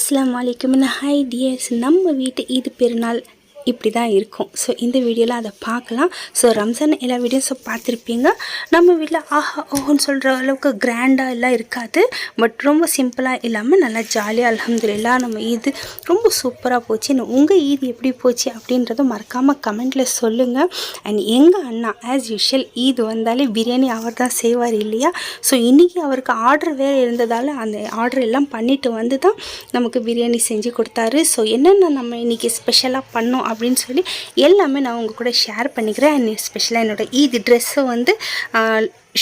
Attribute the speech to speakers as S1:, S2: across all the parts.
S1: அஸ்ஸலாமு அலைக்கும். Hi tears, நம்ம வீட்டு ஈத் பெருநாள் இப்படி தான் இருக்கும். ஸோ இந்த வீடியோவில் அதை பார்க்கலாம். ஸோ ரம்ஜான் எல்லா வீடியோஸும் பார்த்துருப்பீங்க. நம்ம வீட்டில் ஆஹா ஓஹோன்னு சொல்கிற அளவுக்கு கிராண்டாக எல்லாம் இருக்காது. பட் ரொம்ப சிம்பிளாக இல்லாமல் நல்லா ஜாலியாக அல்ஹம்துலில்லாஹ் நம்ம ஈது ரொம்ப சூப்பராக போச்சு. உங்கள் ஈது எப்படி போச்சு அப்படின்றத மறக்காமல் கமெண்ட்டில் சொல்லுங்கள். அண்ட் எங்கள் அண்ணா ஆஸ் யூஷுவல் ஈது வந்தாலே பிரியாணி அவர் தான் செய்வார் இல்லையா. ஸோ இன்றைக்கி அவருக்கு ஆர்டர் வேறு இருந்ததால் அந்த ஆர்டர் எல்லாம் பண்ணிவிட்டு வந்து தான் நமக்கு பிரியாணி செஞ்சு கொடுத்தாரு. ஸோ என்னென்ன நம்ம இன்றைக்கி ஸ்பெஷலாக பண்ணோம் அப்படின்னு சொல்லி எல்லாமே நான் உங்கள் கூட ஷேர் பண்ணிக்கிறேன். அண்ட் ஸ்பெஷலாக என்னோடய ஈத் ட்ரெஸ்ஸை வந்து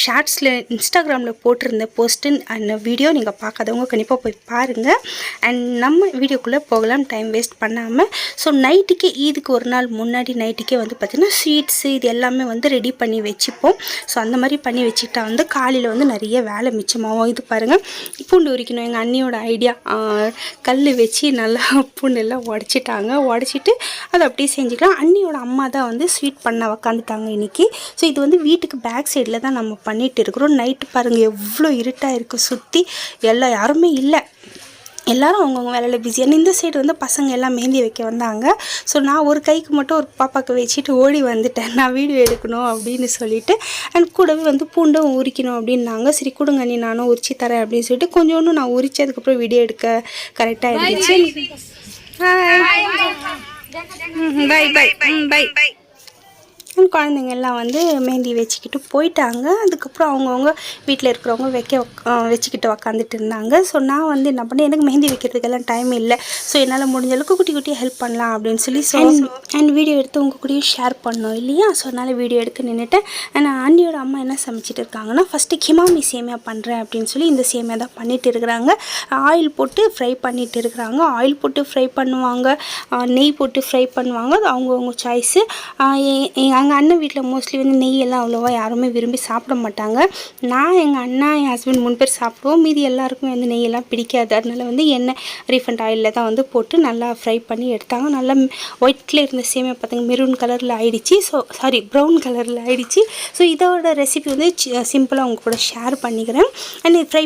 S1: ஷார்ட்ஸில் இன்ஸ்டாகிராமில் போட்டிருந்த போஸ்ட்டு அண்ட் வீடியோ நீங்கள் பார்க்காதவங்க கண்டிப்பாக போய் பாருங்கள். அண்ட் நம்ம வீடியோக்குள்ளே போகலாம் டைம் வேஸ்ட் பண்ணாமல். ஸோ நைட்டுக்கே ஈதுக்கு ஒரு நாள் முன்னாடி நைட்டுக்கே வந்து பார்த்திங்கன்னா ஸ்வீட்ஸு இது எல்லாமே வந்து ரெடி பண்ணி வச்சுப்போம். ஸோ அந்த மாதிரி பண்ணி வச்சுக்கிட்டா வந்து காலையில் வந்து நிறைய வேலை மிச்சமாகும். இது பாருங்கள், பூண்டு உரிக்கணும். எங்கள் அண்ணியோட ஐடியா, கல் வச்சு நல்லா பூண்டெல்லாம் உடச்சிட்டு அதை அப்படியே செஞ்சுக்கலாம். அண்ணியோட அம்மா தான் வந்து ஸ்வீட் பண்ண உக்காந்துட்டாங்க இன்றைக்கி. ஸோ இது வந்து வீட்டுக்கு பேக் சைடில் தான் நம்ம பண்ணிட்டு இருக்கிறோம். நைட்டு பாருங்கள் எவ்வளோ இருட்டாக இருக்குது, சுற்றி யாருமே இல்லை, எல்லோரும் அவங்கவுங்க வேலையில் பிஸியான. இந்த சைடு வந்து பசங்க எல்லாம் மெஹந்தி வைக்க வந்தாங்க. ஸோ நான் ஒரு கைக்கு மட்டும் ஒரு பாப்பாவுக்கு வச்சுட்டு ஓடி வந்துட்டேன், நான் வீடியோ எடுக்கணும் அப்படின்னு சொல்லிட்டு. அண்ட் கூடவே வந்து பூண்டும் உரிக்கணும் அப்படின்னாங்க. சரி கொடுங்க நீ, நானும் உரிச்சு தரேன் அப்படின்னு சொல்லிட்டு கொஞ்சோண்டு நான் உரிச்சு அதுக்கப்புறம் வீடியோ எடுக்க கரெக்டாக இருந்துச்சு. பை. குழந்தைங்க எல்லாம் வந்து மெஹந்தி வச்சுக்கிட்டு போயிட்டாங்க. அதுக்கப்புறம் அவங்கவுங்க வீட்டில் இருக்கிறவங்க வச்சுக்கிட்டு உக்காந்துட்டு இருந்தாங்க. ஸோ நான் வந்து என்ன பண்ணேன், எனக்கு மெஹந்தி வைக்கிறதுக்கெல்லாம் டைம் இல்லை. ஸோ என்னால் முடிஞ்ச அளவுக்கு குட்டி ஹெல்ப் பண்ணலாம் அப்படின்னு சொல்லி அண்ட் வீடியோ எடுத்து உங்கள் கூடயும் ஷேர் பண்ணோம் இல்லையா. ஸோ அதனால் வீடியோ எடுக்க நின்றுட்டேன். நான் அண்ணியோட அம்மா என்ன சமைச்சிட்டு இருக்காங்கன்னா, ஃபஸ்ட்டு கிமாமி சேமியா பண்ணுறேன் அப்படின்னு சொல்லி இந்த சேமியா தான் பண்ணிட்டு இருக்கிறாங்க. ஆயில் போட்டு ஃப்ரை பண்ணிட்டு இருக்கிறாங்க. ஆயில் போட்டு ஃப்ரை பண்ணுவாங்க, நெய் போட்டு ஃப்ரை பண்ணுவாங்க, அது அவங்கவுங்க சாய்ஸு. எங்கள் அண்ணன் வீட்டில் மோஸ்ட்லி வந்து நெய்யெல்லாம் அவ்வளோவா யாருமே விரும்பி சாப்பிட மாட்டாங்க. நான், எங்கள் அண்ணா, என் ஹஸ்பண்ட் 3 பேர் சாப்பிடுவோம். மீதி எல்லாருக்குமே வந்து நெய்யெல்லாம் பிடிக்காது. அதனால வந்து எண்ணெய் ரீஃபண்ட் ஆயிலில் தான் வந்து போட்டு நல்லா ஃப்ரை பண்ணி எடுத்தாங்க. நல்லா ஒயிட்டில் இருந்த சேமியா பார்த்திங்க மெரூன் கலரில் ஆகிடுச்சி. ப்ரௌன் கலரில் ஆகிடுச்சி. ஸோ இதோட ரெசிபி வந்து சிம்பிளாக உங்கள் கூட ஷேர் பண்ணிக்கிறேன். அண்ட் ஃப்ரை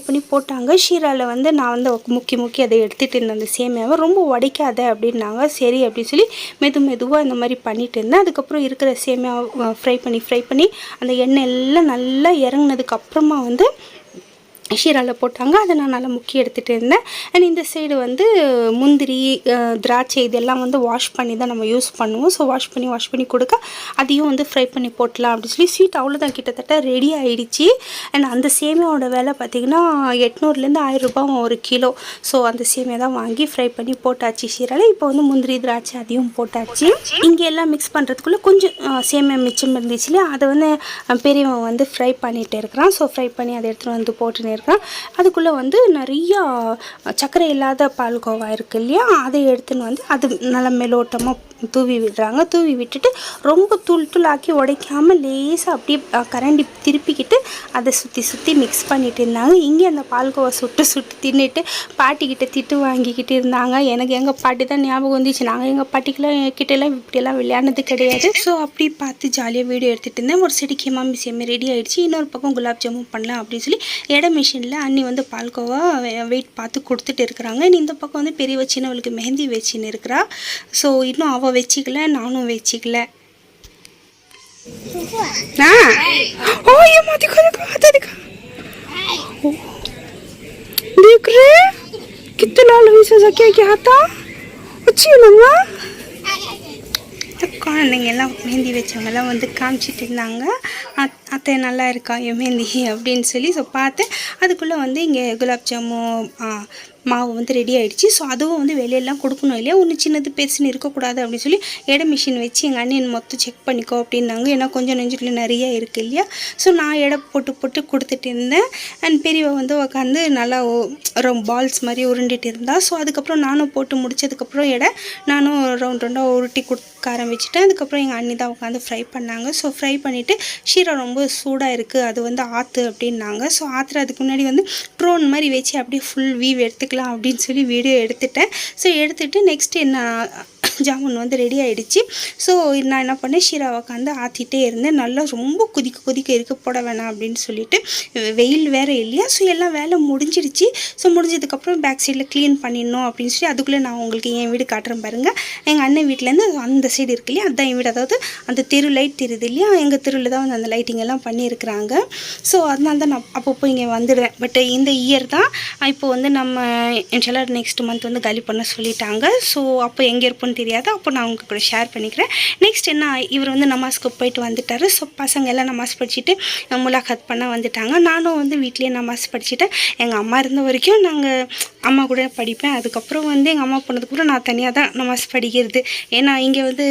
S1: பண்ணி போட்டாங்க. ஷீராவில் வந்து நான் வந்து முக்கி அதை எடுத்துகிட்டு இருந்தேன். அந்த சேமியாவை ரொம்ப உடைக்காத அப்படின்னாங்க. சரி அப்படின்னு சொல்லி மெதுவாக இந்த மாதிரி பண்ணிட்டு இருந்தேன். அதுக்கப்புறம் இருக்கிற சேமியா ஃப்ரை பண்ணி அந்த எண்ணெய் எல்லாம் நல்லா இறங்கினதுக்கு அப்புறமா வந்து ஷீராவில் போட்டாங்க. அதை நான் நல்லா முக்கி எடுத்துகிட்டு இருந்தேன். அண்ட் இந்த சைடு வந்து முந்திரி, திராட்சை இதெல்லாம் வந்து வாஷ் பண்ணி தான் நம்ம யூஸ் பண்ணுவோம். ஸோ வாஷ் பண்ணி கொடுக்க அதையும் வந்து ஃப்ரை பண்ணி போட்டலாம் அப்படின்னு சொல்லி ஸ்வீட் அவ்வளோதான் கிட்டத்தட்ட ரெடி ஆகிடுச்சு. அண்ட் அந்த சேமியாவோட விலை பார்த்திங்கன்னா 800லேருந்து 1000 ரூபாய் ஒரு கிலோ. ஸோ அந்த சேமியா தான் வாங்கி ஃப்ரை பண்ணி போட்டாச்சு ஷீராவில். இப்போ வந்து முந்திரி திராட்சை அதையும் போட்டாச்சு. இங்கே எல்லாம் மிக்ஸ் பண்ணுறதுக்குள்ளே கொஞ்சம் சேமியா மிச்சம் இருந்துச்சு இல்லையா, அதை வந்து பெரியவன் வந்து ஃப்ரை பண்ணிகிட்டு இருக்கிறான். ஸோ ஃப்ரை பண்ணி அதை எடுத்துகிட்டு வந்து போட்டுன்னு இருக்கேன். அதுக்குள்ளே வந்து நிறையா சர்க்கரை இல்லாத பால்கோவா இருக்குது இல்லையா, அதை எடுத்துன்னு வந்து அது நல்லா மெலோட்டமாக தூவி விடுறாங்க. தூவி விட்டுட்டு ரொம்ப தூளாக்கி உடைக்காமல் லேசாக அப்படியே கரண்டி திருப்பிக்கிட்டு அதை சுற்றி மிக்ஸ் பண்ணிட்டு இருந்தாங்க. இங்கே அந்த பால்கோவா சுட்டு தின்னுட்டு பாட்டிக்கிட்ட திட்டு வாங்கிக்கிட்டு இருந்தாங்க. எனக்கு எங்கள் பாட்டி தான் ஞாபகம் வந்துச்சு. நாங்கள் எங்கள் பாட்டிக்கெல்லாம் இப்படியெல்லாம் விளையாடுனது கிடையாது. ஸோ அப்படி பார்த்து ஜாலியாக வீடியோ எடுத்துகிட்டு இருந்தேன். ஒரு சைடு கிமாமி சேமியா ரெடி ஆகிடுச்சு. இன்னொரு பக்கம் குலாப் ஜாமுன் பண்ணலாம் அப்படின்னு சொல்லி மிஷினில் அண்ணி வந்து பால்கோவா வெயிட் பார்த்து கொடுத்துட்டு இருக்கிறாங்க. இந்த பக்கம் வந்து பெரிய சின்னவளுக்கு மெஹந்தி வச்சுன்னு இருக்கிறா. ஸோ இன்னும் அவள் வச்சிக்கல, நானும் வச்சிக்கல. குழந்தைங்க எல்லாம் மெஹந்தி வச்சவங்கெல்லாம் வந்து காமிச்சிட்டு இருந்தாங்க. அத்தை நல்லா இருக்கா என் மெஹந்தி அப்படின்னு சொல்லி. ஸோ பார்த்தேன். அதுக்குள்ளே வந்து இங்கே குலாப் ஜாமுன் மாவு வந்து ரெடி ஆகிடுச்சு. ஸோ அதுவும் வந்து வெளியெல்லாம் கொடுக்கணும் இல்லையா, ஒன்று சின்னது பெருசுன்னு இருக்கக்கூடாது அப்படின்னு சொல்லி மிஷின் வச்சு எங்கள் அண்ணன் மொத்தம் செக் பண்ணிக்கோ அப்படின்னாங்க. ஏன்னா கொஞ்சம் நெஞ்சில் நிறையா இருக்குது இல்லையா. ஸோ நான் எடை போட்டு கொடுத்துட்டு இருந்தேன். அண்ட் பெரியவ வந்து உட்காந்து நல்லா பால்ஸ் மாதிரி உருண்டிட்டு இருந்தா. ஸோ அதுக்கப்புறம் நானும் போட்டு முடிச்சதுக்கப்புறம் நானும் ரவுண்டாக உருட்டி கொடுக்க ஆரம்பிச்சிட்டேன். அதுக்கப்புறம் எங்கள் அண்ணி தான் உட்காந்து ஃப்ரை பண்ணாங்க. ஸோ ஃப்ரை பண்ணிவிட்டு ஷீரா ரொம்ப சூடாக இருக்குது, அது வந்து ஆற்று அப்படின்னாங்க. ஸோ ஆற்றுறதுக்கு முன்னாடி வந்து ட்ரோன் மாதிரி வச்சு அப்படியே ஃபுல் வீவ் எடுத்துக்கலாம் அப்படின்னு சொல்லி வீடியோ எடுத்துட்டேன். ஸோ எடுத்துகிட்டு நெக்ஸ்ட் என்ன ஜாமுன் வந்து ரெடி ஆகிடுச்சு. ஸோ நான் என்ன பண்ணேன், ஷீராவை உட்காந்து ஆற்றிட்டே இருந்தேன். நல்லா ரொம்ப கொதிக்க இருக்க போட வேணாம் அப்படின்னு சொல்லிட்டு, வெயில் வேறு இல்லையா. ஸோ எல்லாம் வேலை முடிஞ்சிடுச்சு. ஸோ முடிஞ்சதுக்கப்புறம் பேக் சைடில் க்ளீன் பண்ணிடணும் அப்படின்னு சொல்லி அதுக்குள்ளே நான் உங்களுக்கு என் வீடு காட்டுறேன் பாருங்கள். எங்கள் அண்ணன் வீட்டிலேருந்து அந்த சைடு இருக்கு இல்லையா, அதுதான் என் வீடு. அதாவது அந்த தெரு லைட் தெரியுது இல்லையா, எங்கள் தெருவில் தான் வந்து அந்த லைட்டிங் எல்லாம் பண்ணியிருக்கிறாங்க. ஸோ அதனால தான் நான் அப்பப்போ இங்கே வந்துடுவேன். பட் இந்த இயர் தான் இப்போ வந்து நம்ம இன்ஷால்லா நெக்ஸ்ட் மந்த் வந்து காலி பண்ண சொல்லிட்டாங்க. ஸோ அப்போ எங்கே இருப்போன்னு தெரியாது. அப்போ நான் உங்கள் கூட ஷேர் பண்ணிக்கிறேன். நெக்ஸ்ட் என்ன, இவர் வந்து நமாஸ்க்கு போயிட்டு வந்துட்டார். ஸோ பசங்க எல்லாம் நமாஸ் படிச்சுட்டு முலாகாத் பண்ண வந்துட்டாங்க. நானும் வந்து வீட்லேயே நமாஸ் படிச்சுட்டேன். எங்கள் அம்மா இருந்த வரைக்கும் நாங்கள் அம்மா கூட படிப்பேன். அதுக்கப்புறம் வந்து எங்கள் அம்மா போனதுக்கப்புறம் நான் தனியாக தான் நமாஸ் படிக்கிறது. ஏன்னா இங்கே வந்து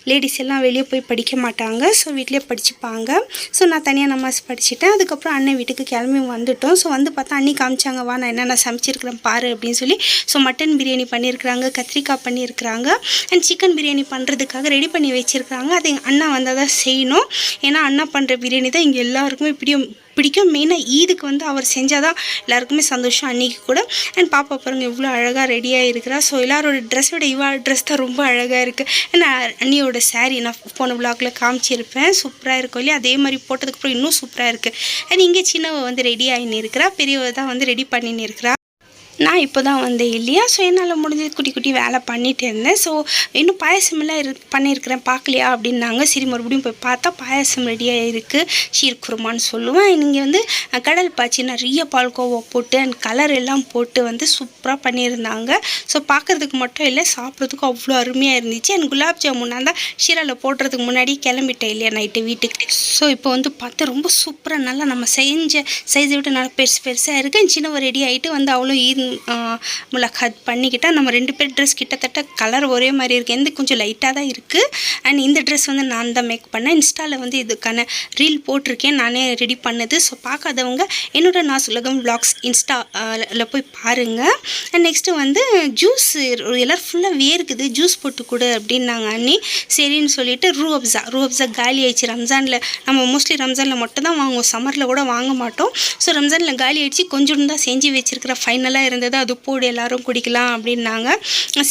S1: லேடிஸ் எல்லாம் வெளியே போய் படிக்க மாட்டாங்க. ஸோ வீட்லேயே படிச்சுப்பாங்க. ஸோ நான் தனியாக நமாஸ் படிச்சுட்டேன். அதுக்கப்புறம் அண்ணன் வீட்டுக்கு கிளம்பி வந்துட்டோம். ஸோ வந்து பார்த்தா அண்ணி காமிச்சாங்க, வா நான் என்னென்ன சமைச்சிருக்கிறேன் பாரு அப்படின்னு சொல்லி. ஸோ மட்டன் பிரியாணி பண்ணியிருக்கிறாங்க, கத்திரிக்காய் பண்ணியிருக்கிறாங்க, அண்ட் சிக்கன் பிரியாணி பண்ணுறதுக்காக ரெடி பண்ணி வச்சுருக்காங்க. அது எங்கள் அண்ணா வந்தால் தான் செய்யணும். ஏன்னா அண்ணா பண்ணுற பிரியாணி தான் இங்கே எல்லாருக்குமே பிடிக்கும். மெயினாக ஈதுக்கு வந்து அவர் செஞ்சால் தான் எல்லாருக்குமே சந்தோஷம் அன்றைக்கி கூட. அண்ட் பாப்பா பாருங்கள் எவ்வளோ அழகாக ரெடியாக இருக்கிறா. ஸோ எல்லாரோட ட்ரெஸ்ஸோட ட்ரெஸ் தான் ரொம்ப அழகாக இருக்குது. ஏன்னா அண்ணியோட சாரீ நான் போன விளாகில் காமிச்சிருப்பேன், சூப்பராக இருக்கும் இல்லையா. அதே மாதிரி போட்டதுக்கப்புறம் இன்னும் சூப்பராக இருக்குது. அண்ட் இங்கே சின்னவ வந்து ரெடி ஆகின்னு இருக்கிறா, பெரியவ தான் வந்து ரெடி பண்ணின்னு இருக்கிறா. நான் இப்போ தான் வந்தேன் இல்லையா. ஸோ என்னால் முடிஞ்சது குட்டி வேலை பண்ணிகிட்டு இருந்தேன். ஸோ இன்னும் பாயசமெல்லாம் பண்ணியிருக்கிறேன், பார்க்கலையா அப்படின்னாங்க. சரி மறுபடியும் போய் பார்த்தா பாயசம் ரெடியாக இருக்குது, ஷீர் குருமான்னு சொல்லுவேன். இங்கே வந்து கடல் பாய்ச்சி நிறைய பால்கோவா போட்டு அண்ட் கலர் எல்லாம் போட்டு வந்து சூப்பராக பண்ணியிருந்தாங்க. ஸோ பார்க்குறதுக்கு மட்டும் இல்லை, சாப்பிட்றதுக்கும் அவ்வளோ அருமையாக இருந்துச்சு. அண்ட் குலாப் ஜாமுன் தான் ஷீராவில் போடுறதுக்கு முன்னாடி கிளம்பிட்டேன் இல்லையா நைட்டு வீட்டுக்கு. ஸோ இப்போ வந்து பார்த்து ரொம்ப சூப்பராக நல்லா நம்ம செஞ்ச சைஸை விட்டு நல்லா பெருசாக இருக்குது. சின்னவ ரெடி ஆகிட்டு வந்து அவ்வளோ முலாகாத் பண்ணிக்கிட்டால் நம்ம 2 பேர் ட்ரெஸ் கிட்டத்தட்ட கலர் ஒரே மாதிரி இருக்குது. எந்த கொஞ்சம் லைட்டாக தான் இருக்குது. அண்ட் இந்த ட்ரெஸ் வந்து நான் தான் மேக் பண்ணேன். இன்ஸ்டாவில் வந்து இதுக்கான ரீல் போட்டிருக்கேன், நானே ரெடி பண்ணது. ஸோ பார்க்காதவங்க என்னோட நாஸ் உலகம் விளாக்ஸ் இன்ஸ்டாவில் போய் பாருங்கள். அண்ட் நெக்ஸ்ட்டு வந்து ஜூஸ் எல்லோரும் ஃபுல்லாக வேர்க்குது, ஜூஸ் போட்டு கொடு அப்படின்னாங்க அண்ணி. சரின்னு சொல்லிட்டு ரூ அப்ஸா காலி ஆயிடுச்சு. ரம்ஜானில் நம்ம மோஸ்ட்லி ரம்ஜானில் மட்டும் தான் வாங்குவோம், சம்மரில் கூட வாங்க மாட்டோம். ஸோ ரம்ஜானில் காலி ஆயிடுச்சு. கொஞ்சம் தான் செஞ்சு வச்சுருக்கிற ஃபைனலாக இருந்தது, அது போடு எல்லோரும் குடிக்கலாம் அப்படின்னாங்க.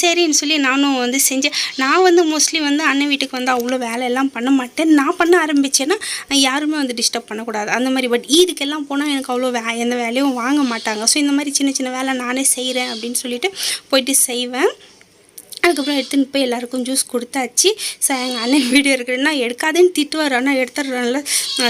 S1: சரின்னு சொல்லி நானும் வந்து செஞ்சேன். நான் வந்து மோஸ்ட்லி வந்து அண்ணன் வீட்டுக்கு வந்து அவ்வளோ வேலையெல்லாம் பண்ண மாட்டேன். நான் பண்ண ஆரம்பித்தேன்னா யாருமே வந்து டிஸ்டர்ப் பண்ணக்கூடாது அந்த மாதிரி. பட் இதுக்கெல்லாம் போனால் எனக்கு அவ்வளோ எந்த வேலையும் வாங்க மாட்டாங்க. ஸோ இந்த மாதிரி சின்ன வேலை நானே செய்கிறேன் அப்படின்னு சொல்லிட்டு போயிட்டு செய்வேன். அதுக்கப்புறம் எடுத்துன்னு போய் எல்லாருக்கும் ஜூஸ் கொடுத்தாச்சு. ஸோ எங்கள் அண்ணன் வீடியோ இருக்குன்னா எடுக்காதுன்னு திட்டுவார், ஆனால் எடுத்துறதுனால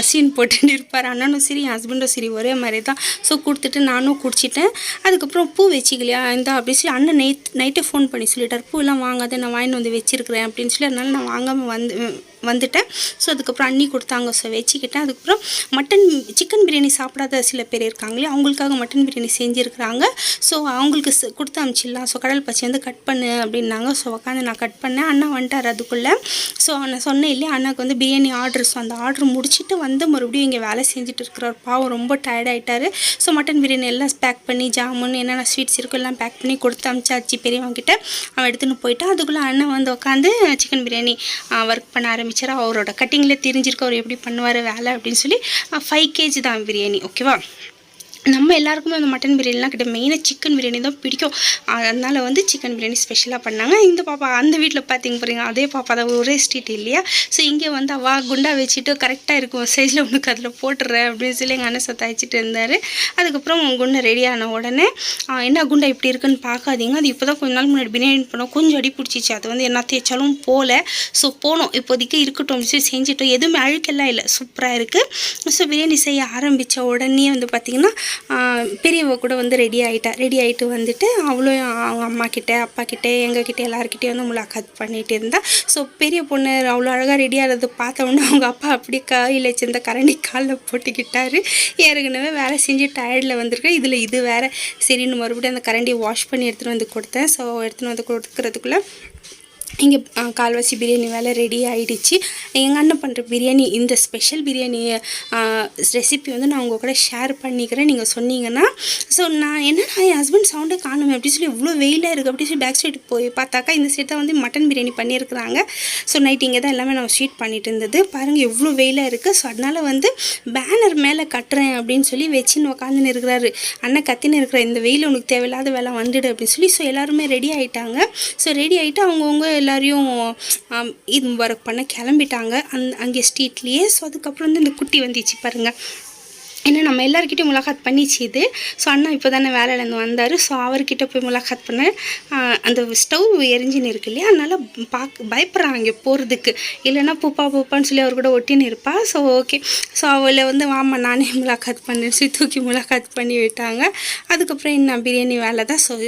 S1: சீன் போட்டுன்னு இருப்பார். அண்ணனும் சரி என் ஹஸ்பண்டும் சரி ஒரே மாதிரி தான். ஸோ கொடுத்துட்டு நானும் குடிச்சிட்டேன். அதுக்கப்புறம் பூ வச்சிக்கலையா இந்த அப்படி சொல்லி அண்ணன் நைட்டே ஃபோன் பண்ணி சொல்லிட்டார், பூவெல்லாம் வாங்காத நான் வாங்கிட்டு வந்து வச்சிருக்கிறேன் அப்படின்னு சொல்லி. அதனால நான் வாங்காமல் வந்துட்டேன். ஸோ அதுக்கப்புறம் அண்ணி கொடுத்தாங்க, ஸோ வச்சுக்கிட்டேன். அதுக்கப்புறம் சிக்கன் பிரியாணி சாப்பிடாத சில பேர் இருக்காங்களே, அவங்களுக்காக மட்டன் பிரியாணி செஞ்சுருக்குறாங்க. ஸோ அவங்களுக்கு கொடுத்து அனுப்பிச்சிடலாம். ஸோ கடல் பச்சை வந்து கட் பண்ணு அப்படின்னாங்க. ஸோ உட்காந்து நான் கட் பண்ணேன். அண்ணா வந்துட்டார் அதுக்குள்ளே. ஸோ நான் சொன்னேன் இல்லையா அண்ணாக்கு வந்து பிரியாணி ஆர்டர். ஸோ அந்த ஆர்டர் முடிச்சுட்டு வந்து மறுபடியும் இங்கே வேலை செஞ்சுட்டு இருக்கிறார். பாவம் ரொம்ப டயர்டாயிட்டார். ஸோ மட்டன் பிரியாணி எல்லாம் பேக் பண்ணி ஜாமுன் என்னென்ன ஸ்வீட்ஸ் இருக்கோ எல்லாம் பேக் பண்ணி கொடுத்து அனுப்பிச்சாச்சு பெரியவங்கிட்ட. அவன் எடுத்துன்னு போயிட்டான். அதுக்குள்ளே அண்ணன் வந்து உட்காந்து சிக்கன் பிரியாணி ஒர்க் பண்ண ஆரம்பிச்சார். அவரோட கட்டிங்கில் தெரிஞ்சிருக்கு அவர் எப்படி பண்ணுவார் வேலை அப்படின்னு சொல்லி. 5 kg தான் பிரியாணி, ஓகேவா. நம்ம எல்லாருக்குமே அந்த மட்டன் பிரியாணிலாம் கிட்ட மெயினாக சிக்கன் பிரியாணி தான் பிடிக்கும். அதனால் வந்து சிக்கன் பிரியாணி ஸ்பெஷலாக பண்ணாங்க. இந்த பாப்பா அந்த வீட்டில் பார்த்திங்க போகிறீங்க, அதே பாப்பா தான், ஒரே ஸ்ட்ரீட் இல்லையா. ஸோ இங்கே வந்து அவா குண்டா வச்சுட்டு கரெக்டாக இருக்கும் சைஸில் உனக்கு அதில் போட்டுடுறேன் அப்படின்னு சொல்லி எங்கள் அண்ணன் சத்தாய்ச்சிட்டு இருந்தார். அதுக்கப்புறம் குண்டை ரெடியான உடனே என்ன குண்டா இப்படி இருக்குன்னு பார்க்காதீங்க, அது இப்போ தான் கொஞ்ச நாள் முன்னாடி பிரியாணி பண்ணோம், கொஞ்சம் அடி பிடிச்சிச்சு. அது வந்து என்ன தேய்ச்சாலும் போகல. ஸோ போனோம், இப்போதைக்கு இருக்கட்டும் அப்படின்னு சொல்லி செஞ்சுட்டோம். எதுவுமே அழுக்கெல்லாம் இல்லை, சூப்பராக இருக்குது. ஸோ பிரியாணி செய்ய ஆரம்பித்த உடனே வந்து பார்த்திங்கன்னா பெரியவ கூட வந்து ரெடி ஆகிட்டு வந்துட்டு அவ்வளோ அவங்க அம்மா கிட்டே அப்பா கிட்டே எங்ககிட்ட எல்லாருக்கிட்டே வந்து முலாகாத் பண்ணிகிட்டு இருந்தா. ஸோ பெரிய பொண்ணு அவ்வளோ அழகாக ரெடி ஆகிறது பார்த்தோன்னே அவங்க அப்பா அப்படியே கையில் வச்சிருந்த கரண்டி காலில் போட்டுக்கிட்டாரு. ஏற்கனவே வேலை செஞ்சு டயர்டில் வந்திருக்கேன், இதில் இது வேறு. சரின்னு மறுபடியும் அந்த கரண்டியை வாஷ் பண்ணி எடுத்துகிட்டு வந்து கொடுத்தேன். ஸோ எடுத்துகிட்டு வந்து கொடுக்குறதுக்குள்ளே இங்கே கால்வாசி பிரியாணி வேலை ரெடி ஆகிடுச்சு. எங்கள் அண்ணன் பண்ணுற பிரியாணி, இந்த ஸ்பெஷல் பிரியாணி ரெசிபி வந்து நான் உங்கள் கூட ஷேர் பண்ணிக்கிறேன் நீங்கள் சொன்னீங்கன்னா. ஸோ நான் என்னன்னா என் ஹஸ்பண்ட் சவுண்டே காணுமே அப்படின்னு சொல்லி இவ்வளோ வெயிலாக இருக்குது அப்படின்னு சொல்லி பேக் சைடு போய் பார்த்தாக்கா இந்த சைடு தான் வந்து மட்டன் பிரியாணி பண்ணியிருக்கிறாங்க. ஸோ நைட் இங்கே தான் எல்லாமே நான் ஷீட் பண்ணிட்டு இருந்தது. பாருங்கள் எவ்வளோ வெயிலாக இருக்குது. ஸோ அதனால் வந்து பேனர் மேலே கட்டுறேன் அப்படின்னு சொல்லி வச்சுன்னு உட்காந்துன்னு இருக்கிறாரு. அண்ணன் கத்தின்னு இருக்கிற இந்த வெயில் உனக்கு தேவையில்லாத வேலை வந்துடு அப்படின்னு சொல்லி. ஸோ எல்லாருமே ரெடி ஆகிட்டாங்க. ஸோ ரெடி ஆகிட்டு அவங்கவுங்க எல்லோரையும் இது ஒர்க் பண்ண கிளம்பிட்டாங்க அங்கே ஸ்ட்ரீட்லேயே. ஸோ அதுக்கப்புறம் வந்து இந்த குட்டி வந்துச்சு பாருங்கள். ஏன்னா நம்ம எல்லாருக்கிட்டையும் முலாகாத் பண்ணிச்சு இது. ஸோ அண்ணா இப்போ தானே வேலையிலேருந்து வந்தார். ஸோ அவர்கிட்ட போய் முலாகாத் பண்ண அந்த ஸ்டவ் எரிஞ்சின்னு இருக்கு இல்லையா, அதனால் பயப்படுறாங்க போகிறதுக்கு. இல்லைன்னா பூப்பான்னு சொல்லி அவர் கூட ஒட்டின்னு இருப்பா. ஸோ ஓகே, ஸோ அவளை வந்து வாமா நானே முலாகாத் பண்ணேன்னு சொல்லி தூக்கி முலாகாத் பண்ணி விட்டாங்க. அதுக்கப்புறம் என்ன பிரியாணி வேலை தான். ஸோ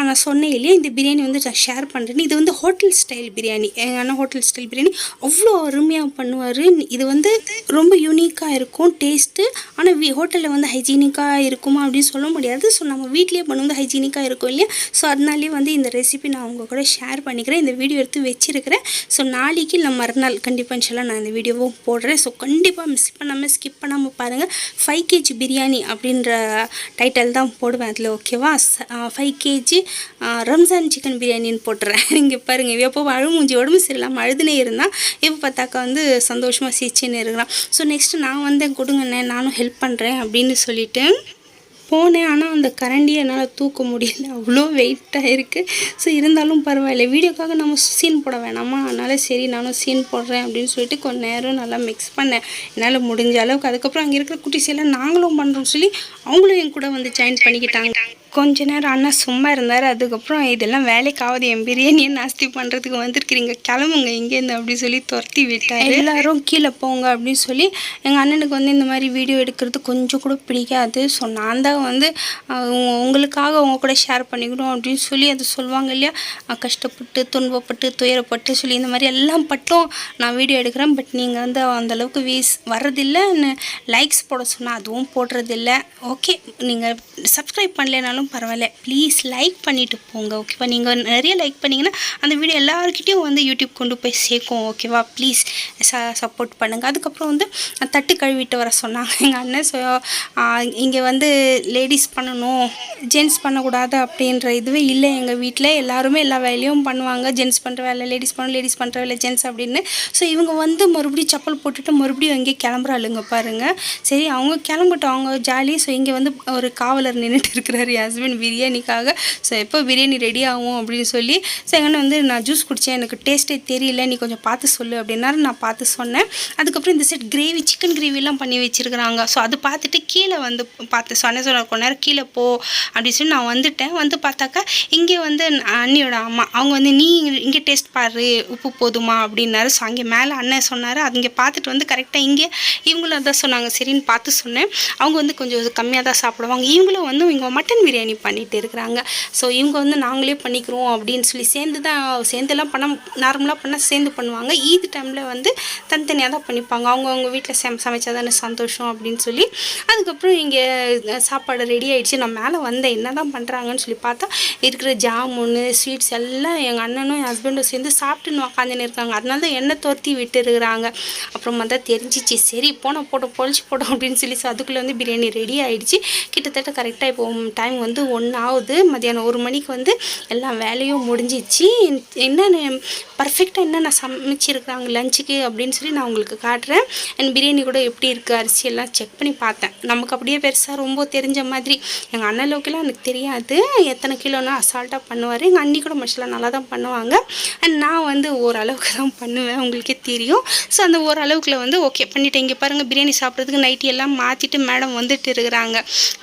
S1: நான் சொன்னேன் இல்லையா, இந்த பிரியாணி வந்து நான் ஷேர் பண்ணுறேன்னு. இது வந்து ஹோட்டல் ஸ்டைல் பிரியாணி. எங்கள் அண்ணா ஹோட்டல் ஸ்டைல் பிரியாணி அவ்வளோ அருமையாக பண்ணுவார். இது வந்து ரொம்ப யூனிக்காக இருக்கும் டேஸ்ட்டு. ஆனால் ஹோட்டலில் வந்து ஹைஜீனிக்காக இருக்குமா அப்படின்னு சொல்ல முடியாது. ஸோ நம்ம வீட்லேயே பண்ணும்போது ஹைஜீனிக்காக இருக்கும் இல்லையா. ஸோ அதனாலே வந்து இந்த ரெசிபி நான் உங்கள் கூட ஷேர் பண்ணிக்கிறேன். இந்த வீடியோ எடுத்து வச்சுருக்கிறேன். ஸோ நாளைக்கு இல்லை மறுநாள் கண்டிப்பாக இன்ஷால்லா நான் இந்த வீடியோவும் போடுறேன். ஸோ கண்டிப்பாக மிஸ் பண்ணாமல் ஸ்கிப் பண்ணாமல் பாருங்கள். 5 kg பிரியாணி அப்படின்ற டைட்டில் தான் போடுவேன் அதில், ஓகேவா. 5 kg ரம்ஜான் சிக்கன் பிரியாணின்னு போட்டுறேன். இங்கே பாருங்கள், எப்போ அழுமூஞ்சி உடம்பு சரியில்லாமல் அழுதுனே இருந்தால் இப்போ பார்த்தாக்கா வந்து சந்தோஷமாக சிரிச்சுன்னு இருக்கிறான். ஸோ நெக்ஸ்ட்டு நான் வந்து கொடுங்கண்ணே நானும் ஹெல்ப் பண்ணுறேன் அப்படின்னு சொல்லிட்டு போனேன். ஆனால் அந்த கரண்டியை என்னால் தூக்க முடியல, அவ்வளோ வெயிட்டாக இருக்குது. ஸோ இருந்தாலும் பரவாயில்ல, வீடியோக்காக நம்ம சீன் போட வேணாமா, அதனால் சரி நானும் சீன் போடுறேன் அப்படின்னு சொல்லிட்டு கொஞ்சம் நேரம் நல்லா மிக்ஸ் பண்ணேன் என்னால் முடிஞ்ச அளவுக்கு. அதுக்கப்புறம் அங்கே இருக்கிற குட்டிஸெல்லாம் நாங்களும் பண்ணுறோம்னு சொல்லி அவங்களும் என் கூட வந்து ஜாயின் பண்ணிக்கிட்டாங்க. கொஞ்ச நேரம் அண்ணா சும்மா இருந்தார். அதுக்கப்புறம் இதெல்லாம் வேலைக்காவது என் பிரியாணியை நாஸ்தி பண்ணுறதுக்கு வந்திருக்கிறீங்க, கிளம்புங்க இங்கேருந்து அப்படி சொல்லி துரத்தி விட்டார். எல்லோரும் கீழே போங்க அப்படின்னு சொல்லி. எங்கள் அண்ணனுக்கு வந்து இந்த மாதிரி வீடியோ எடுக்கிறது கொஞ்சம் கூட பிடிக்காது. ஸோ நான் தான் வந்து உங்களுக்காக அவங்க கூட ஷேர் பண்ணிக்கணும் அப்படின்னு சொல்லி அது சொல்லுவாங்க இல்லையா, கஷ்டப்பட்டு துன்பப்பட்டு துயரப்பட்டு சொல்லி இந்த மாதிரி எல்லாம் பட்டும் நான் வீடியோ எடுக்கிறேன். பட் நீங்கள் வந்து அந்தளவுக்கு வர்றதில்லை. லைக்ஸ் போட சொன்னால் அதுவும் போடுறதில்லை. ஓகே, நீங்கள் சப்ஸ்கிரைப் பண்ணலைனாலும் பரவாயில்ல, ப்ளீஸ் லைக் பண்ணிவிட்டு போங்க, ஓகேவா. நீங்கள் நிறைய லைக் பண்ணிங்கன்னா அந்த வீடியோ எல்லாருக்கிட்டையும் வந்து யூடியூப் கொண்டு போய் சேர்க்கும், ஓகேவா. ப்ளீஸ் சப்போர்ட் பண்ணுங்கள். அதுக்கப்புறம் வந்து தட்டு கழுவிட்டு வர சொன்னாங்க எங்கள் அண்ணன். ஸோ இங்கே வந்து லேடிஸ் பண்ணணும் ஜென்ட்ஸ் பண்ணக்கூடாது அப்படின்ற இதுவே இல்லை எங்கள் வீட்டில். எல்லாருமே எல்லா வேலையும் பண்ணுவாங்க. ஜென்ட்ஸ் பண்ணுற வேலை லேடிஸ் பண்ணணும், லேடிஸ் பண்ணுற வேலை ஜென்ட்ஸ் அப்படின்னு. ஸோ இவங்க வந்து மறுபடியும் செப்பல் போட்டுட்டு மறுபடியும் அங்கே கிளம்புறாளுங்க பாருங்கள். சரி அவங்க கிளம்பட்டும், அவங்க ஜாலி. ஸோ இங்கே வந்து ஒரு காவலர் நின்றுட்டு இருக்கிறாரு என் ஹஸ்பண்ட் பிரியாணிக்காக. ஸோ எப்போ பிரியாணி ரெடி ஆகும் அப்படின்னு சொல்லி. ஸோ எங்கன்னா வந்து நான் ஜூஸ் குடித்தேன், எனக்கு டேஸ்ட்டே தெரியல, நீ கொஞ்சம் பார்த்து சொல்லு அப்படின்னாரு. நான் பார்த்து சொன்னேன். அதுக்கப்புறம் இந்த செட் கிரேவி சிக்கன் கிரேவிலாம் பண்ணி வச்சுருக்குறாங்க. ஸோ அது பார்த்துட்டு கீழே வந்து பார்த்து சொன்ன கொஞ்ச நேரம் கீழே போ அப்படின்னு சொல்லி நான் வந்துட்டேன். வந்து பார்த்தாக்கா இங்கே வந்து அண்ணியோட அம்மா அவங்க வந்து நீ இங்கே டேஸ்ட் பாரு உப்பு போதுமா அப்படின்னாரு. ஸோ அங்கே மேலே அண்ணன் சொன்னார். அங்கே பார்த்துட்டு வந்து கரெக்டாக இங்கே இவங்களும் தான் சொன்னாங்க. சரின்னு பார்த்து சொன்னேன். அவங்க வந்து கொஞ்சம் கம்மியாக தான் சாப்பிடுவாங்க. இவங்களும் வந்து இவங்க மட்டன் பிரியாணி பண்ணிகிட்டு இருக்கிறாங்க. ஸோ இவங்க வந்து நாங்களே பண்ணிக்கிறோம் அப்படின்னு சொல்லி சேர்ந்துலாம் பண்ண நார்மலாக பண்ணால் சேர்ந்து பண்ணுவாங்க. ஈத் டைமில் வந்து தனித்தனியாக தான் பண்ணிப்பாங்க. அவங்க வீட்டில் சமைச்சா தானே சந்தோஷம் அப்படின்னு சொல்லி. அதுக்கப்புறம் இங்கே சாப்பாடு ரெடி ஆகிடுச்சு. நான் மேலே வந்தேன், என்ன தான் பண்ணுறாங்கன்னு சொல்லி பார்த்தா இருக்கிற ஜாமுன்னு ஸ்வீட்ஸ் எல்லாம் எங்கள் அண்ணனும் என் ஹஸ்பண்டும் சேர்ந்து சாப்பிட்டுன்னு உக்காந்துன்னு இருக்காங்க. அதனால தான் எண்ணெய் துரத்தி விட்டு இருக்கிறாங்க. அப்புறமா தான் தெரிஞ்சிச்சு, சரி போட்டோம் பொழிச்சு போட்டோம் அப்படின்னு சொல்லி. ஸோ அதுக்குள்ளே வந்து பிரியாணி ரெடி ஆகிடுச்சு. கிட்டத்தட்ட கரெக்டாக இப்போ டைம் வந்து 1 ஆகுது. மதியானம் 1 மணிக்கு வந்து எல்லா வேலையும் முடிஞ்சிச்சு. என்னென்ன பர்ஃபெக்டாக என்னென்ன சமைச்சிருக்கிறாங்க லஞ்சுக்கு அப்படின்னு சொல்லி நான் உங்களுக்கு காட்டுறேன். அண்ட் பிரியாணி கூட எப்படி இருக்குது அரிசியெல்லாம் செக் பண்ணி பார்த்தேன். நமக்கு அப்படியே பெருசாக ரொம்ப தெரிஞ்ச மாதிரி எங்கள் அண்ணன் அளவுக்குலாம் எனக்கு தெரியாது. எத்தனை கிலோன்னா அசால்ட்டாக பண்ணுவார். எங்கள் அண்ணி கூட மசாலா நல்லா தான் பண்ணுவாங்க. அண்ட் நான் வந்து ஓரளவுக்கு தான் பண்ணுவேன், உங்களுக்கே தெரியும். ஸோ அந்த ஓரளவுக்குள்ள வந்து ஓகே பண்ணிவிட்டேன். இங்கே பாருங்கள், பிரியாணி சாப்பிட்றதுக்கு நைட்டி எல்லாம் மாற்றிட்டு மேடம் வந்துட்டு இருக்கிறாங்க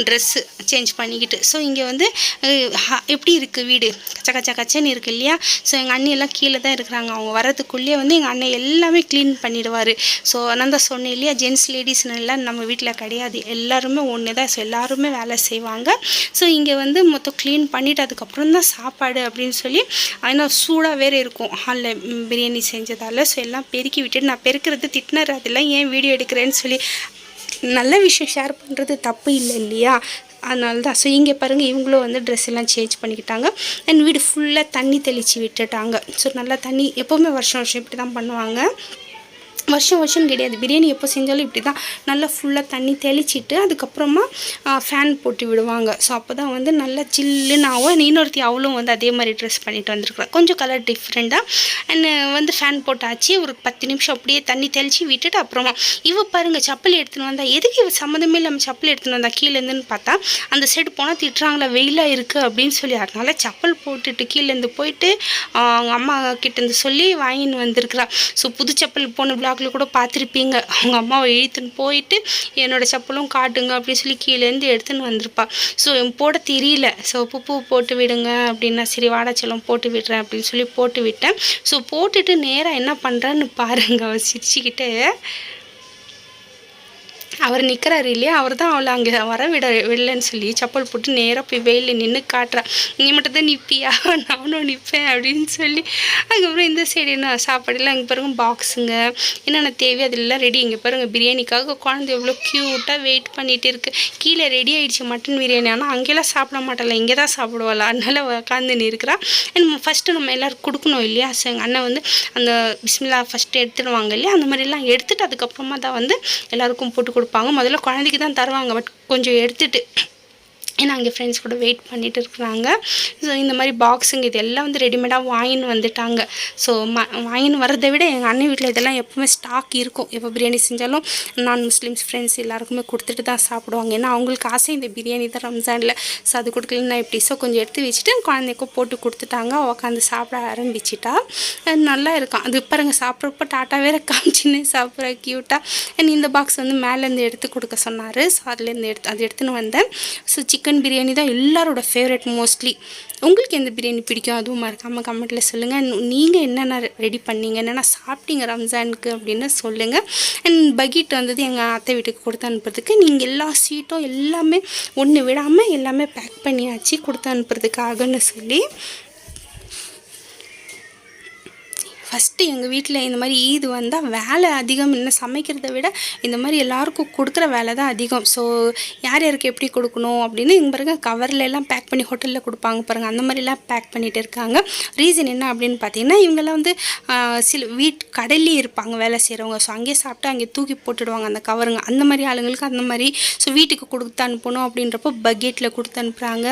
S1: ட்ரெஸ்ஸு சேஞ்ச் பண்ணிக்கிட்டு. ஸோ இங்கே வந்து எப்படி இருக்குது வீடு கச்சன்னு இருக்குது இல்லையா. ஸோ எங்கள் அண்ணி எல்லாம் கீழே தான் இருக்கிறாங்க. அவங்க வரதுக்குள்ளேயே வந்து எங்கள் அண்ணன் எல்லாமே க்ளீன் பண்ணிடுவார். ஸோ நான் தான் சொன்னேன் இல்லையா, ஜென்ட்ஸ் லேடிஸ்னு எல்லாம் நம்ம வீட்டில் கிடையாது, எல்லாருமே ஒன்று தான். ஸோ எல்லாருமே வேலை செய்வாங்க. ஸோ இங்கே வந்து மொத்தம் க்ளீன் பண்ணிவிட்டு அதுக்கப்புறம் தான் சாப்பாடு அப்படின்னு சொல்லி. ஆனால் சூடாக வேறு இருக்கும் ஹாலில் பிரியாணி செஞ்சதால். ஸோ எல்லாம் பெருக்கி விட்டுட்டு நான் பெருக்கிறது திட்டினார், அதெல்லாம் ஏன் வீடியோ எடுக்கிறேன்னு சொல்லி. நல்ல விஷயம் ஷேர் பண்ணுறது தப்பு இல்லை இல்லையா, அதனால தான். ஸோ இங்கே பாருங்கள், இவங்களும் வந்து ட்ரெஸ் எல்லாம் சேஞ்ச் பண்ணிக்கிட்டாங்க. அண்ட் வீடு ஃபுல்லாக தண்ணி தெளித்து விட்டுட்டாங்க. ஸோ நல்லா தண்ணி எப்போவுமே வருஷம் இப்படி தான் பண்ணுவாங்க. வருஷம் வருஷம் கிடையாது. பிரியாணி எப்போ செஞ்சாலும் இப்படி தான் நல்லா ஃபுல்லாக தண்ணி தெளிச்சிட்டு அதுக்கப்புறமா ஃபேன் போட்டு விடுவாங்க. ஸோ அப்போ தான் வந்து நல்லா சில்லுன்னு ஆகும். இன்னொருத்தி அவளும் வந்து அதே மாதிரி ட்ரெஸ் பண்ணிட்டு வந்துருக்குறாள், கொஞ்சம் கலர் டிஃப்ரெண்ட்டாக. அண்ட் வந்து ஃபேன் போட்டாச்சு. ஒரு 10 நிமிஷம் அப்படியே தண்ணி தெளித்து விட்டுட்டு அப்புறமா இவ பாருங்கள் சப்பல் எடுத்துன்னு வந்தால், எதுக்கு இவ சம்மந்தமே இல்லாமல் சப்பல் எடுத்துன்னு வந்தால் கீழேருந்துன்னு பார்த்தா அந்த சைடு போனால் திட்டுறாங்களா வெயிலாக இருக்குது அப்படின்னு சொல்லி. அதனால் சப்பல் போட்டுட்டு கீழேருந்து போயிட்டு அவங்க அம்மா கிட்டேருந்து சொல்லி வாங்கின்னு வந்திருக்கிறா. ஸோ புது சப்பல் போன பிளாக்ல கூட பார்த்துருப்பீங்க, அவங்க அம்மாவை இழுத்துன்னு போயிட்டு என்னோடய சப்பலும் காட்டுங்க அப்படின்னு சொல்லி கீழேருந்து எடுத்துன்னு வந்திருப்பா. ஸோ போட தெரியல. ஸோ பூ போட்டு விடுங்க அப்படின்னா சரி வாடாச்சலம் போட்டு விடுறேன் அப்படின்னு சொல்லி போட்டு விட்டேன். ஸோ போட்டுட்டு நேராக என்ன பண்ணுறான்னு பாருங்க, அவர் சிரிச்சுக்கிட்டே அவர் நிற்கிறாரு இல்லையா, அவர் தான் அவளை அங்கே வர விடலைன்னு சொல்லி சப்பல் போட்டு நேராக போய் வெயிலில் நின்று காட்டுறா. நீ மட்டும் தான் நிற்பியா, நானும் நிற்பேன் அப்படின்னு சொல்லி. அதுக்கப்புறம் இந்த சைடு என்ன சாப்பாடுலாம் இங்கே பாருங்கள் பாக்ஸுங்க என்னென்ன தேவையோ அதெல்லாம் ரெடி. இங்கே பாருங்கள் பிரியாணிக்காக குழந்தை எவ்வளோ க்யூட்டாக வெயிட் பண்ணிகிட்டு இருக்குது. கீழே ரெடி ஆகிடுச்சு மட்டன் பிரியாணி. ஆனால் அங்கெல்லாம் சாப்பிட மாட்டாளா, இங்கே தான் சாப்பிடுவாள். அதனால் உட்காந்துன்னு இருக்கிறா. அண்ட் ஃபஸ்ட்டு நம்ம எல்லோரும் கொடுக்கணும் இல்லையா. ஸோ எங்கள் அண்ணன் வந்து அந்த பிஸ்மில்லா ஃபஸ்ட்டு எடுத்துடுவாங்க இல்லையா, அந்த மாதிரிலாம் எடுத்துகிட்டு அதுக்கப்புறமா தான் வந்து எல்லாேருக்கும் போட்டு கொடுப்பாங்க. முதல்ல குழந்தைக்கு தான் தருவாங்க, பட் கொஞ்சம் எடுத்துகிட்டு ஏன்னா அங்கே ஃப்ரெண்ட்ஸ் கூட வெயிட் பண்ணிகிட்டு இருக்கிறாங்க. ஸோ இந்த மாதிரி பாக்ஸுங்க இதெல்லாம் வந்து ரெடிமேடாக வாங்கின்னு வந்துட்டாங்க. ஸோ வாங்கின்னு வரதை விட எங்கள் அண்ணன் வீட்டில் இதெல்லாம் எப்போவுமே ஸ்டாக் இருக்கும். எப்போ பிரியாணி செஞ்சாலும் நான் முஸ்லீம்ஸ் ஃப்ரெண்ட்ஸ் எல்லாருக்குமே கொடுத்துட்டு தான் சாப்பிடுவாங்க. ஏன்னா அவங்களுக்கு ஆசை இந்த பிரியாணி தான் ரம்ஜானில். ஸோ அது கொடுக்கலன்னா எப்படி. ஸோ கொஞ்சம் எடுத்து வச்சுட்டு குழந்தைக்கும் போட்டு கொடுத்துட்டாங்க. உட்காந்து சாப்பிட ஆரம்பிச்சிட்டா. நல்லா இருக்கும். அது பாருங்கள் சாப்பிட்றப்ப டாட்டா வேறு காமிச்சின்னே சாப்பிட்ற க்யூட்டாக. அண்ட் இந்த பாக்ஸ் வந்து மேலேருந்து எடுத்து கொடுக்க சொன்னார். ஸோ அதுலேருந்து அது எடுத்துன்னு வந்தேன். ஸோ சிக்கன் பிரியாணி தான் எல்லாரோட ஃபேவரட் மோஸ்ட்லி. உங்களுக்கு எந்த பிரியாணி பிடிக்கும் அதுவும் மறக்காமல் கமெண்ட்டில் சொல்லுங்கள். நீங்கள் என்னென்ன ரெடி பண்ணீங்க, என்னென்ன சாப்பிட்டீங்க ரம்ஜானுக்கு அப்படின்னு சொல்லுங்கள். அண்ட் பக்கெட் வந்தது எங்கள் அத்தை வீட்டுக்கு கொடுத்து அனுப்புறதுக்கு. நீங்கள் எல்லா ஸ்வீட்டும் எல்லாமே ஒன்று விடாமல் எல்லாமே பேக் பண்ணியாச்சு கொடுத்து அனுப்புறதுக்காகன்னு சொல்லி. ஃபஸ்ட்டு எங்கள் வீட்டில் இந்த மாதிரி ஈது வந்தால் வேலை அதிகம். இன்னும் சமைக்கிறத விட இந்த மாதிரி எல்லாருக்கும் கொடுக்குற வேலை தான் அதிகம். ஸோ யார் யாருக்கு எப்படி கொடுக்கணும் அப்படின்னு இங்கே பாருங்க கவரில் எல்லாம் பேக் பண்ணி ஹோட்டலில் கொடுப்பாங்க பாருங்கள், அந்த மாதிரிலாம் பேக் பண்ணிகிட்டு இருக்காங்க. ரீசன் என்ன அப்படின்னு பார்த்தீங்கன்னா இவங்கெல்லாம் வந்து சில கடையிலே இருப்பாங்க வேலை செய்கிறவங்க. ஸோ அங்கேயே சாப்பிட்டு அங்கே தூக்கி போட்டுடுவாங்க அந்த கவருங்க. அந்த மாதிரி ஆளுங்களுக்கு அந்த மாதிரி ஸோ வீட்டுக்கு கொடுத்து அனுப்பணும் அப்படின்றப்போ பக்கெட்டில் கொடுத்து அனுப்புகிறாங்க.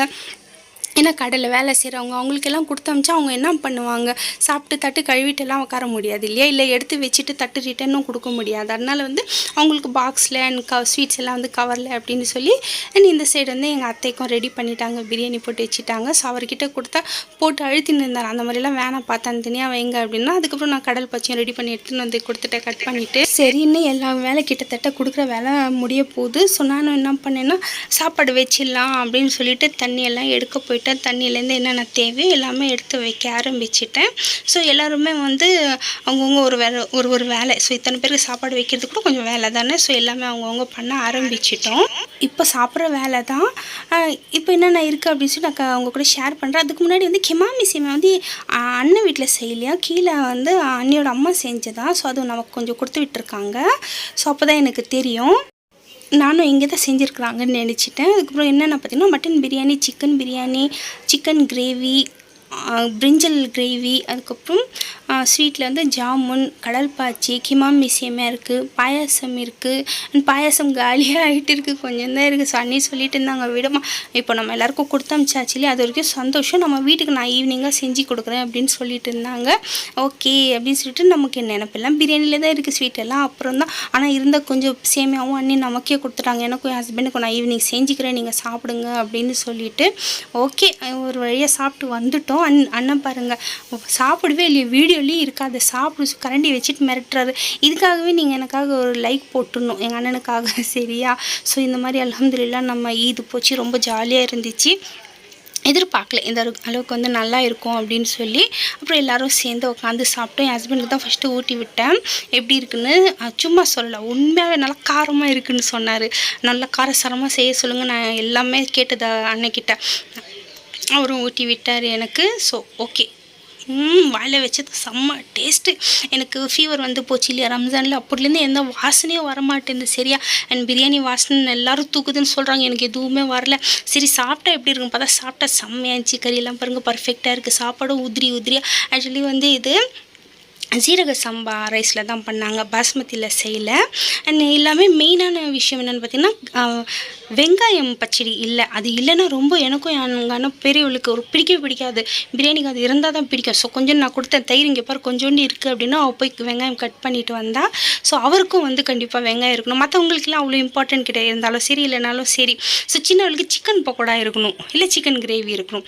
S1: ஏன்னா கடையில் வேலை செய்கிறவங்க அவங்களுக்கெல்லாம் கொடுத்து அமிச்சா அவங்க என்ன பண்ணுவாங்க, சாப்பிட்டு தட்டு கழுவிட்டெல்லாம் உட்கார முடியாது இல்லையா, இல்லை எடுத்து வச்சுட்டு தட்டு ரிட்டர்னும் கொடுக்க முடியாது. அதனால் வந்து அவங்களுக்கு பாக்ஸில் அண்ட் ஸ்வீட்ஸ் எல்லாம் வந்து கவரில் அப்படின்னு சொல்லி. அண்ட் இந்த சைடு வந்து எங்கள் அத்தைக்கும் ரெடி பண்ணிட்டாங்க, பிரியாணி போட்டு வச்சுட்டாங்க. ஸோ அவர்கிட்ட கொடுத்தா போட்டு அழுத்தின்னு இருந்தார். அந்த மாதிரிலாம் வேணாம் பார்த்தா தனியாக வைங்க அப்படின்னா. அதுக்கப்புறம் நான் கடல் பச்சையும் ரெடி பண்ணி எடுத்துன்னு வந்து கொடுத்துட்டேன் கட் பண்ணிவிட்டு. சரின்னு எல்லா வேலை கிட்டத்தட்ட கொடுக்குற வேலை முடிய போகுது. ஸோ நானும் என்ன பண்ணேன்னா சாப்பாடு வச்சிடலாம் அப்படின்னு சொல்லிட்டு தண்ணியெல்லாம் எடுக்க போயிட்டு தண்ணியிலேருந்து என்னென்ன தேவையோ எல்லாமே எடுத்து வைக்க ஆரம்பிச்சிட்டேன். ஸோ எல்லாருமே வந்து அவங்கவுங்க ஒரு வேலை. ஸோ இத்தனை பேருக்கு சாப்பாடு வைக்கிறது கூட கொஞ்சம் வேலை தானே. ஸோ எல்லாமே அவங்கவுங்க பண்ண ஆரம்பிச்சிட்டோம். இப்போ சாப்பிட்ற வேலை தான். இப்போ என்னென்ன இருக்குது அப்படின்னு சொல்லி நான் அவங்க கூட ஷேர் பண்ணுறேன். அதுக்கு முன்னாடி வந்து கிமாமி சேமியா வந்து அண்ணன் வீட்டில் செய்யலையா, கீழே வந்து அண்ணியோட அம்மா செஞ்சதான். ஸோ அதுவும் நமக்கு கொஞ்சம் கொடுத்து விட்டுருக்காங்க. ஸோ அப்போ தான் எனக்கு தெரியும். நானும் இங்கே தான் செஞ்சுருக்குறாங்கன்னு நினச்சிட்டேன். அதுக்கப்புறம் என்னென்ன பார்த்திங்கன்னா mutton biryani, chicken biryani, chicken gravy, brinjal gravy, அதுக்கப்புறம் ஸ்வீட்டில் வந்து ஜாமுன், கடல் பாச்சி, கிமாமி சேமியா இருக்குது, பாயாசம் இருக்குது. அண்ட் பாயாசம் காலியாக ஆகிட்டு இருக்குது, கொஞ்சம் தான் இருக்குது. ஸோ அண்ணி சொல்லிட்டு இருந்தாங்க விடமா இப்போ நம்ம எல்லாேருக்கும் கொடுத்து அமிச்சாச்சுலே அது வரைக்கும் சந்தோஷம், நம்ம வீட்டுக்கு நான் ஈவினிங்காக செஞ்சு கொடுக்குறேன் அப்படின்னு சொல்லிட்டு இருந்தாங்க. ஓகே அப்படின்னு சொல்லிட்டு நமக்கு என்ன நினைப்பெல்லாம் பிரியாணியில் தான் இருக்குது ஸ்வீட் எல்லாம் அப்புறம் தான். ஆனால் இருந்தால் கொஞ்சம் சேமியாவும் அண்ணி நமக்கே கொடுத்துட்டாங்க. எனக்கும் என் ஹஸ்பண்டுக்கும் நான் ஈவினிங் செஞ்சுக்கிறேன், நீங்கள் சாப்பிடுங்க அப்படின்னு சொல்லிட்டு. ஓகே ஒரு வழியாக சாப்பிட்டு வந்துட்டோம். அண்ணன் பாருங்கள் சாப்பிடவே இல்லையே, வீடியோலேயும் இருக்காது, சாப்பிடு கரண்டி வச்சுட்டு மிரட்டுறாரு. இதுக்காகவே நீங்கள் எனக்காக ஒரு லைக் போட்டுடணும் எங்கள் அண்ணனுக்காக, சரியா? ஸோ இந்த மாதிரி அல்ஹம்துலில்லாஹ் நம்ம ஈது போச்சு, ரொம்ப ஜாலியாக இருந்துச்சு. எதிர்பார்க்கல இந்த அளவுக்கு வந்து நல்லா இருக்கும் அப்படின்னு சொல்லி. அப்புறம் எல்லோரும் சேர்ந்து உட்காந்து சாப்பிட்டோம். என் ஹஸ்பண்டுக்கு தான் ஃபஸ்ட்டு ஊட்டி விட்டேன். எப்படி இருக்குன்னு சும்மா சொல்லலை, உண்மையாகவே நல்லா காரமாக இருக்குதுன்னு சொன்னார். நல்லா காரசாரமாக செய்ய சொல்லுங்கள், நான் எல்லாமே கேட்டது அன்னைக்கிட்ட. அவரும் ஊட்டி விட்டார் எனக்கு. ஸோ ஓகே வாயில் வச்சது செம்ம டேஸ்ட்டு. எனக்கு ஃபீவர் வந்து போச்சு இல்லையா ரம்ஜானில், அப்படிலேருந்து எந்த வாசனையும் வரமாட்டேங்குது, சரியா? அண்ட் பிரியாணி வாசனை எல்லோரும் தூக்குதுன்னு சொல்கிறாங்க, எனக்கு எதுவுமே வரல. சரி சாப்பிட்டா எப்படி இருக்குன்னு பார்த்தா சாப்பிட்டா செம்மையாச்சு. கறியெல்லாம் பாருங்கள் பர்ஃபெக்டாக இருக்குது, சாப்பாடும் உதிரியாக. ஆக்சுவலி வந்து இது ஜீரக சம்பா ரைஸில் தான் பண்ணாங்க, பாஸ்மதியில் செய்யலை. அண்ட் எல்லாமே மெயினான விஷயம் என்னென்னு பார்த்திங்கன்னா வெங்காயம் பச்சடி இல்லை. அது இல்லைன்னா ரொம்ப எனக்கும் எங்கள் பெரியவளுக்கு ஒரு பிடிக்கவே பிடிக்காது. பிரியாணிக்கு அது இருந்தால் தான் பிடிக்கும். ஸோ கொஞ்சம் நான் கொடுத்தேன், தயிர் இங்கே பாரு கொஞ்சோண்டு இருக்குது அப்படின்னா அவள் போய் வெங்காயம் கட் பண்ணிவிட்டு வந்தால். ஸோ அவருக்கும் வந்து கண்டிப்பாக வெங்காயம் இருக்கணும். மற்றவங்களுக்குலாம் அவ்வளோ இம்பார்ட்டன்ட் கிடையாது, இருந்தாலும் சரி இல்லைனாலும் சரி. ஸோ சின்னவளுக்கு சிக்கன் பக்கோடா இருக்கணும், இல்லை சிக்கன் கிரேவி இருக்கணும்.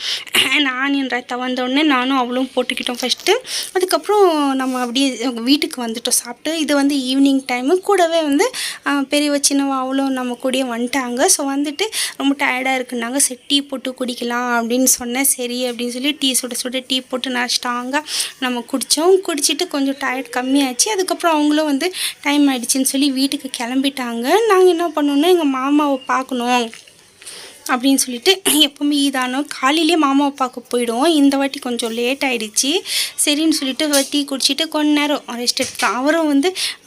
S1: அண்ட் ஆனியன் ரைத்தா வந்தோடனே நானும் அவளும் போட்டுக்கிட்டோம் ஃபஸ்ட்டு. அதுக்கப்புறம் நம்ம அப்படியே வீட்டுக்கு வந்துட்டோம் சாப்பிட்டு. இது வந்து ஈவினிங் டைமு. கூடவே வந்து பெரியவ சின்னவா அவளும் நம்ம கூடயே வந்துட்டாங்க. ஸோ வந்துட்டு ரொம்ப டயர்டாக இருக்குன்னாங்க. சரி டீ போட்டு குடிக்கலாம் அப்படின்னு சொன்னேன். சரி அப்படின்னு சொல்லி டீ சுட டீ போட்டு நான் ஸ்ட்ராங்காக நம்ம குடித்தோம். குடிச்சிட்டு கொஞ்சம் டயர்ட் கம்மியாச்சு. அதுக்கப்புறம் அவங்களும் வந்து டைம் ஆகிடுச்சின்னு சொல்லி வீட்டுக்கு கிளம்பிட்டாங்க. நாங்கள் என்ன பண்ணோன்னா எங்கள் மாமாவை பார்க்கணும் அப்படின்னு சொல்லிட்டு எப்போவுமே இதானோ காலையிலே மாமாவை பார்க்க போயிடுவோம். இந்த வாட்டி கொஞ்சம் லேட் ஆகிடுச்சி. சரின்னு சொல்லிட்டு டீ குடிச்சிட்டு கொஞ்ச நேரம் ரெஸ்ட் எடுத்தோம்.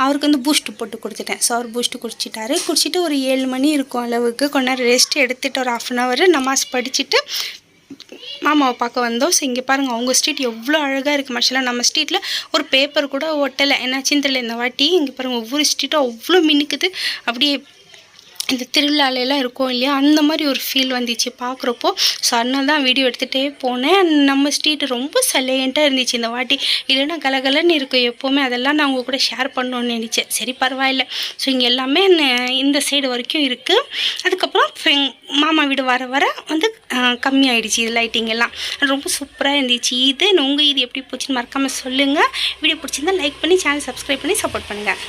S1: அவருக்கு வந்து பூஸ்ட்டு போட்டு கொடுத்துட்டேன். ஸோ அவர் பூஸ்ட்டு குடிச்சிட்டு ஒரு 7 மணி இருக்கும் அளவுக்கு கொஞ்ச நேரம் ரெஸ்ட் எடுத்துகிட்டு ஒரு 1/2 hour நமாஸ் படிச்சுட்டு மாமாவை பார்க்க வந்தோம். ஸோ இங்கே பாருங்கள் அவங்க ஸ்ட்ரீட் எவ்வளோ அழகாக இருக்குது. மாஷாஅல்லாஹ் நம்ம ஸ்ட்ரீட்டில் ஒரு பேப்பர் கூட ஒட்டலை, என்னாச்சுன்னு தெரியல இந்த வாட்டி. இங்கே பாருங்கள் ஒவ்வொரு ஸ்ட்ரீட்டும் அவ்வளோ மின்னுக்குது. அப்படியே இந்த திருவிழாலெல்லாம் இருக்கும் இல்லையா, அந்த மாதிரி ஒரு ஃபீல் வந்துச்சு பார்க்குறப்போ. ஸோ அதனால தான் வீடியோ எடுத்துகிட்டே போனேன். நம்ம ஸ்ட்ரீட்டு ரொம்ப சைலண்ட்டாக இருந்துச்சு இந்த வாட்டி. இல்லைன்னா கலகலன்னு இருக்கும் எப்போவுமே. அதெல்லாம் நான் உங்கள் கூட ஷேர் பண்ணணுன்னு நினச்சேன். சரி பரவாயில்ல. ஸோ இங்கே எல்லாமே இந்த சைடு வரைக்கும் இருக்குது. அதுக்கப்புறம் மாமா வீடு வர வந்து கம்மியாயிடுச்சு இது லைட்டிங் எல்லாம். ரொம்ப சூப்பராக இருந்துச்சு. இது உங்கள் இது எப்படி போச்சுன்னு மறக்காமல் சொல்லுங்கள். வீடியோ பிடிச்சிருந்தா லைக் பண்ணி சேனல் சப்ஸ்கிரைப் பண்ணி சப்போர்ட் பண்ணுங்கள்.